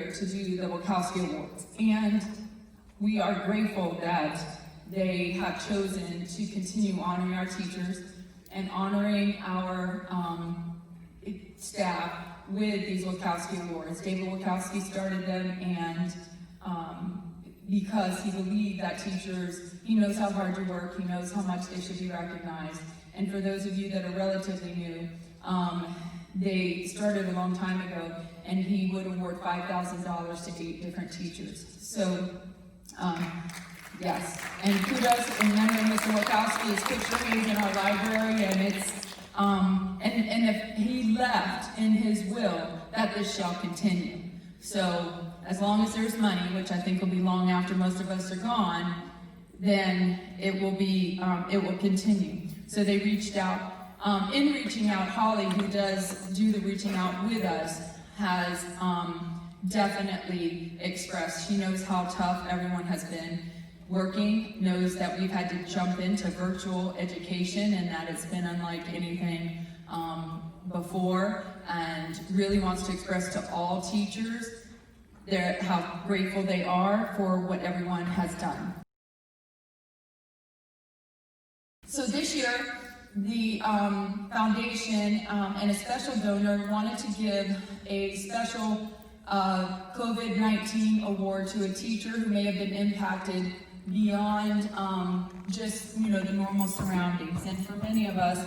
year to do the Wolkowsky Awards. And we are grateful that they have chosen to continue honoring our teachers and honoring our staff with these Wolkowsky Awards. David Wolkowsky started them, and because he believed that teachers, he knows how hard you work, he knows how much they should be recognized. And for those of you that are relatively new, they started a long time ago, and he would award $5,000 to 8 different teachers. So, yes, and kudos in memory of Mr. Wolkowsky. His picture is in our library, and it's, and if he left in his will that this shall continue. So, as long as there's money, which I think will be long after most of us are gone, then it will be, it will continue. So they reached out. In reaching out, Holly, who does do the reaching out with us, has definitely expressed, she knows how tough everyone has been working, knows that we've had to jump into virtual education and that it's been unlike anything before, and really wants to express to all teachers how grateful they are for what everyone has done. So this year, the foundation and a special donor wanted to give a special COVID-19 award to a teacher who may have been impacted beyond just the normal surroundings. And for many of us,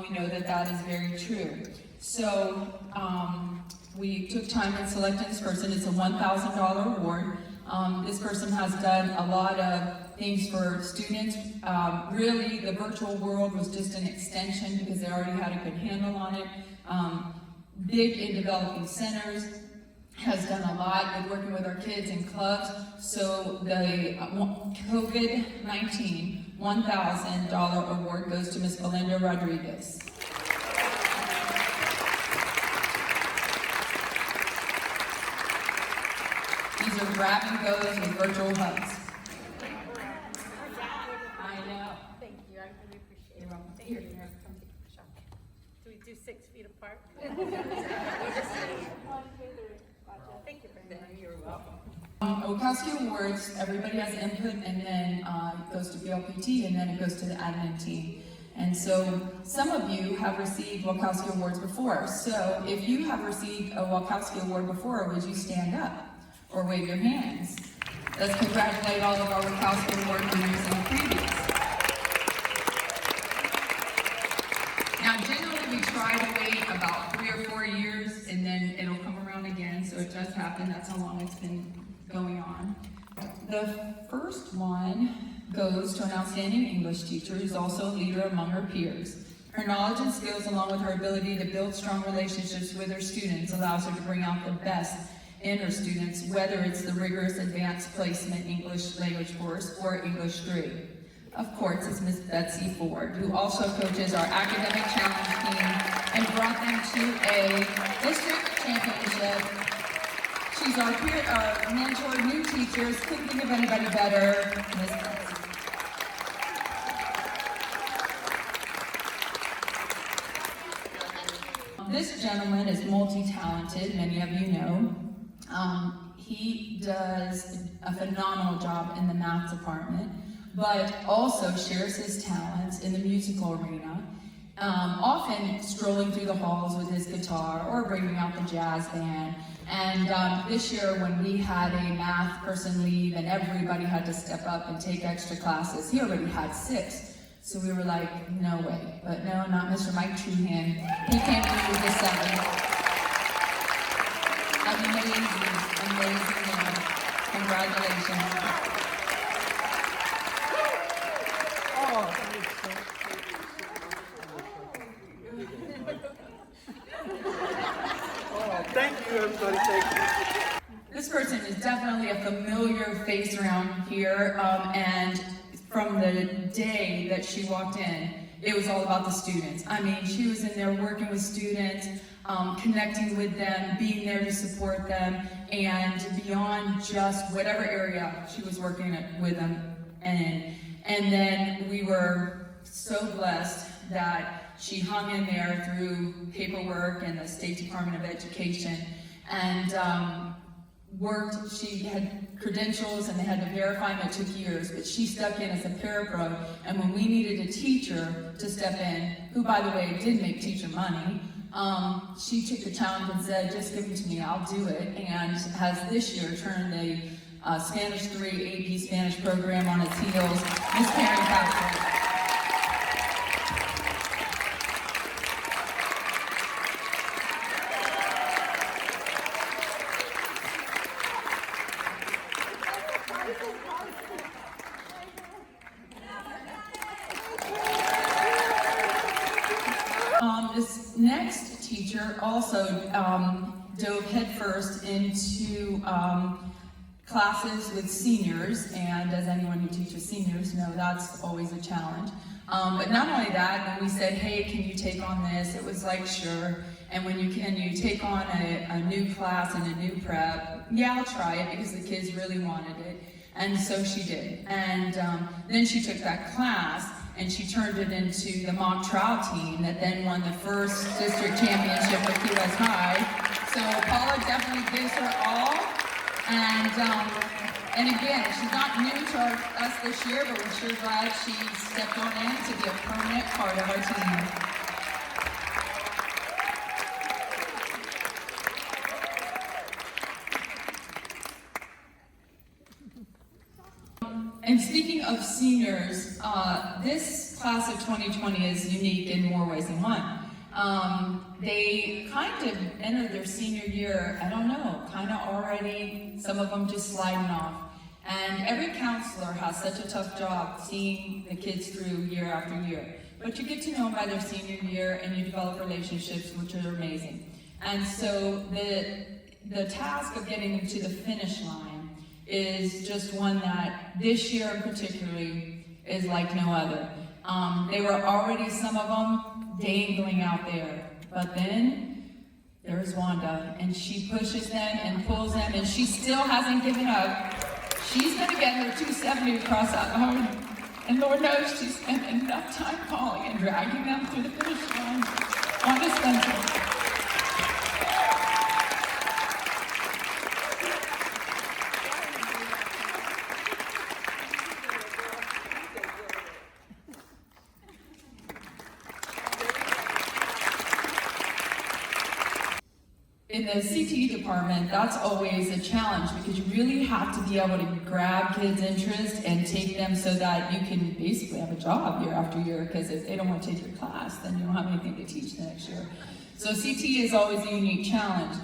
we know that that is very true. So we took time in selecting this person. It's a $1,000 award. This person has done a lot of things for students. Really, the virtual world was just an extension because they already had a good handle on it. Big in developing centers, has done a lot with working with our kids in clubs. So the COVID-19 $1,000 award goes to Ms. Belinda Rodriguez. These are grab and goes with virtual hugs. I know. Thank you. I really appreciate it. Thank you. Come take a shot. Do we do 6 feet apart? Thank you very much. You're welcome. Wolkowsky Awards, everybody has input, and then it goes to BLPT, and then it goes to the admin team. And so some of you have received Wolkowsky Awards before. So if you have received a Wolkowsky Award before, would you stand up or wave your hands? Let's congratulate all of our Wolkowsky Award winners in the previous. Now, generally we try to wait about 3 or 4 years, and then it'll come around again, so it does happen. That's how long it's been going on. The first one goes to an outstanding English teacher who's also a leader among her peers. Her knowledge and skills, along with her ability to build strong relationships with her students, allows her to bring out the best in her students, whether it's the rigorous advanced placement English language course or English 3. Of course, it's Ms. Betsy Ford, who also coaches our academic challenge team and brought them to a district championship. She's our peer, mentor, new teachers. Couldn't think of anybody better, Ms. Betsy. This gentleman is multi-talented, many of you know. He does a phenomenal job in the math department, but also shares his talents in the musical arena, often strolling through the halls with his guitar or bringing out the jazz band. And this year when we had a math person leave and everybody had to step up and take extra classes, he already had 6. So we were like, no way. But no, not Mr. Mike Truhan. He came through with the 7. Amazing man. Congratulations. Thank you, everybody. Thank you. This person is definitely a familiar face around here, and from the day that she walked in, it was all about the students. I mean, she was in there working with students, connecting with them, being there to support them, and beyond just whatever area she was working with them in. And then we were so blessed that she hung in there through paperwork and the State Department of Education. And she had credentials and they had to verify them. It took years, but she stepped in as a parapro, and when we needed a teacher to step in, who by the way did make teacher money, she took the challenge and said, just give it to me, I'll do it, and has this year turned a Spanish 3 AP Spanish program on its heels. Miss Karen Castro. This next teacher also dove headfirst into classes with seniors, and as anyone who teaches seniors know, that's always a challenge. But not only that, when we said, hey, can you take on this? It was like, sure. And when you take on a new class and a new prep, yeah, I'll try it, because the kids really wanted it. And so she did. And then she took that class and she turned it into the mock trial team that then won the first district championship with QS High. So Paula definitely gives her all. And again, she's not new to us this year, but we're sure glad she stepped on in to be a permanent part of our team. And speaking of seniors, this class of 2020 is unique in more ways than one. They kind of entered their senior year, I don't know, kind of already, some of them just sliding off. And every counselor has such a tough job seeing the kids through year after year. But you get to know them by their senior year and you develop relationships, which are amazing. And so the task of getting them to the finish line is just one that this year in particularly is like no other. They were already, some of them, dangling out there. But then there's Wanda, and she pushes them and pulls them, and she still hasn't given up. She's gonna get her 270 across that line. And Lord knows she's spent enough time calling and dragging them through the finish line. Wanda Spencer. In the CTE department, that's always a challenge because you really have to be able to grab kids' interest and take them so that you can basically have a job year after year, because if they don't want to take your class, then you don't have anything to teach the next year. So CTE is always a unique challenge.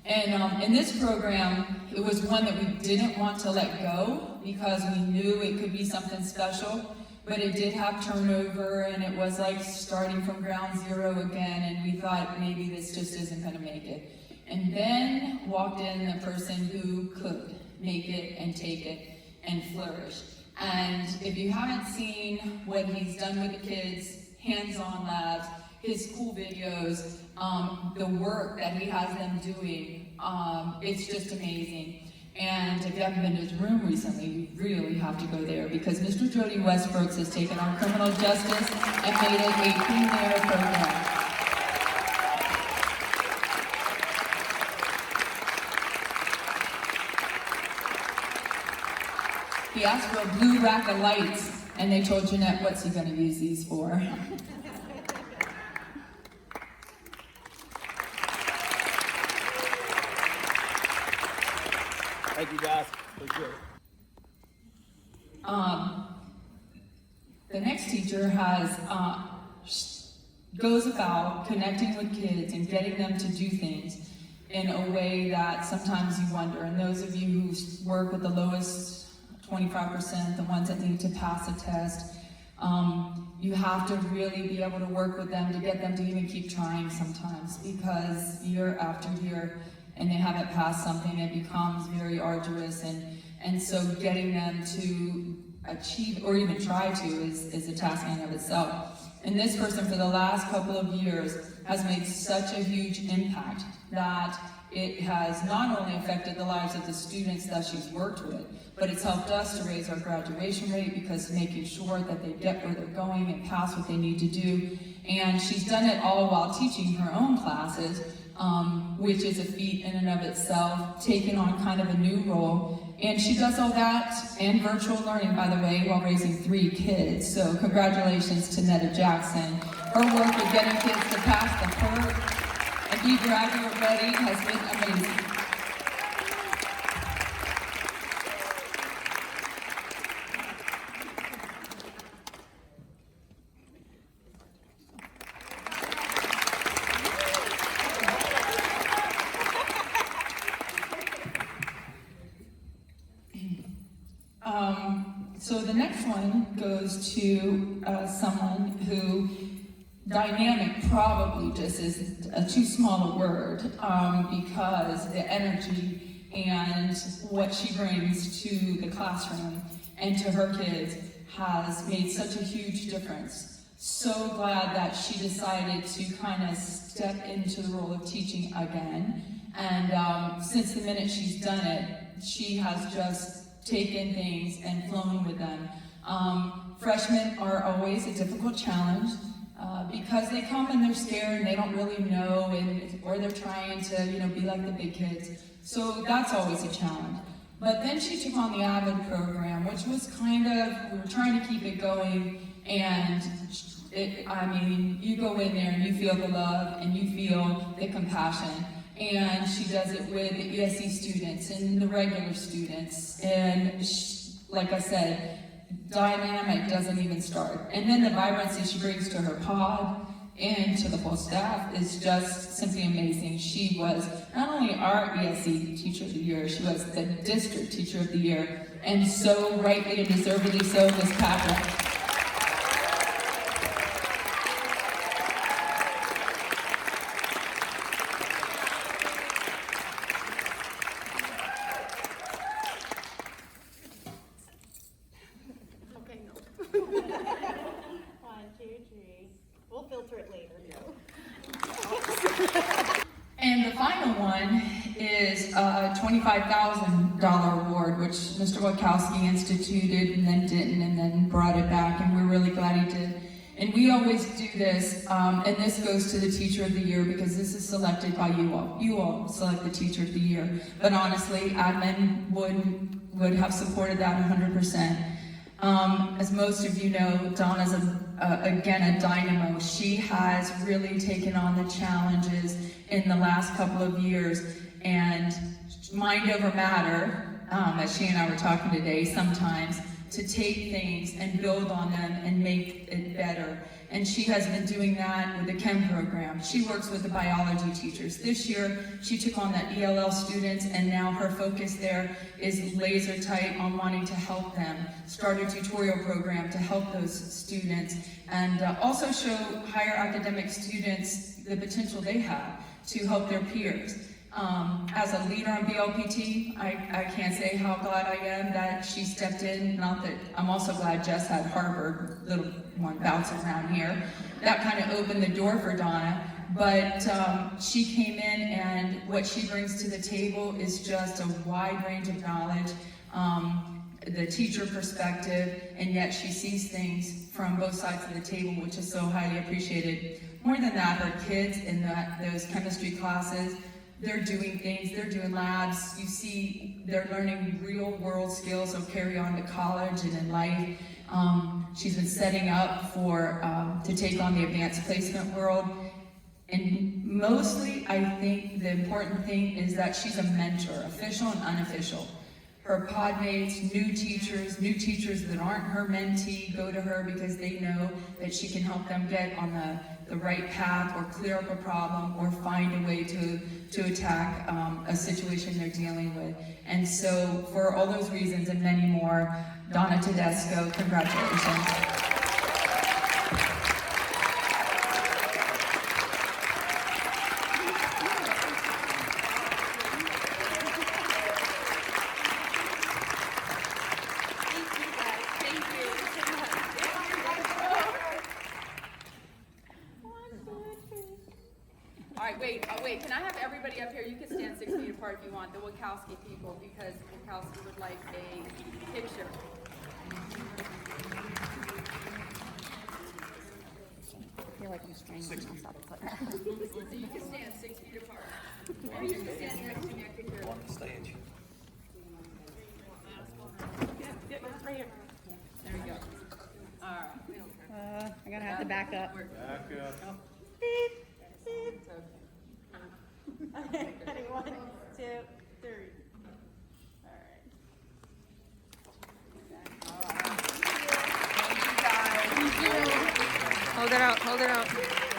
And in this program, it was one that we didn't want to let go because we knew it could be something special, but it did have turnover and it was like starting from ground zero again, and we thought maybe this just isn't going to make it. And then walked in the person who could make it and take it and flourish. And if you haven't seen what he's done with the kids, hands-on labs, his cool videos, the work that he has them doing, it's just amazing. And if you haven't been to his room recently, you really have to go there, because Mr. Jody Westbrooks has taken our criminal justice and made it a premier program. He asked for a blue rack of lights, and they told Jeanette, what's he going to use these for? Thank you, guys. Appreciate it. The next teacher has goes about connecting with kids and getting them to do things in a way that sometimes you wonder. And those of you who work with the lowest 25%, the ones that need to pass a test, you have to really be able to work with them to get them to even keep trying sometimes, because year after year, and they haven't passed something, it becomes very arduous, and so getting them to achieve or even try to is a task in and of itself. And this person for the last couple of years has made such a huge impact that it has not only affected the lives of the students that she's worked with, but it's helped us to raise our graduation rate, because making sure that they get where they're going and pass what they need to do. And she's done it all while teaching her own classes, which is a feat in and of itself, taking on kind of a new role. And she does all that and virtual learning, by the way, while raising 3 kids. So congratulations to Netta Jackson. Her work with getting kids to pass the PERT and be graduate ready has been amazing. So the next one goes to someone who, dynamic probably just is too small a word, because the energy and what she brings to the classroom and to her kids has made such a huge difference. So glad that she decided to kind of step into the role of teaching again. And since the minute she's done it, she has just taken things and flown with them. Freshmen are always a difficult challenge because they come and they're scared and they don't really know, or they're trying to be like the big kids. So that's always a challenge. But then she took on the AVID program, which was we were trying to keep it going, and you go in there and you feel the love and you feel the compassion. And she does it with the ESE students and the regular students. And like I said, dynamic doesn't even start. And then the vibrancy she brings to her pod and to the whole staff is just simply amazing. She was not only our ESE Teacher of the Year, she was the District Teacher of the Year. And so rightly and deservedly so, Ms. Patrick. And the final one is a $25,000 award, which Mr. Wolkowsky instituted and then didn't, and then brought it back, and we're really glad he did. And we always do this, and this goes to the Teacher of the Year because this is selected by you all. You all select the Teacher of the Year. But honestly, admin would have supported that 100%. As most of you know, Donna's again a dynamo. She has really taken on the challenges in the last couple of years, and mind over matter, as she and I were talking today, sometimes to take things and build on them and make it better. And she has been doing that with the Chem program. She works with the biology teachers. This year, she took on the ELL students, and now her focus there is laser tight on wanting to help them. Start a tutorial program to help those students, and also show higher academic students the potential they have to help their peers. As a leader on BLPT, I can't say how glad I am that she stepped in. Not that I'm also glad Jess had Harvard, little one bouncing around here. That kind of opened the door for Donna. But she came in, and what she brings to the table is just a wide range of knowledge, the teacher perspective, and yet she sees things from both sides of the table, which is so highly appreciated. More than that, her kids in those chemistry classes, they're doing things, they're doing labs. You see, they're learning real world skills they'll carry on to college and in life. She's been setting up to take on the advanced placement world. And mostly, I think the important thing is that she's a mentor, official and unofficial. Her pod mates, new teachers that aren't her mentee go to her because they know that she can help them get on the right path, or clear up a problem, or find a way to attack a situation they're dealing with. And so for all those reasons and many more, Donna Tedesco, congratulations. Wait, can I have everybody up here? You can stand 6 feet apart if you want, the Wolkowsky people, because Wolkowsky would like a picture. I feel like I'm strangling myself. So you can stand 6 feet apart. I'm gonna have to back up. Back up. Beep, beep. Okay, ready, 1, 2, 3. All right. Thank you guys. Hold it out, hold it out.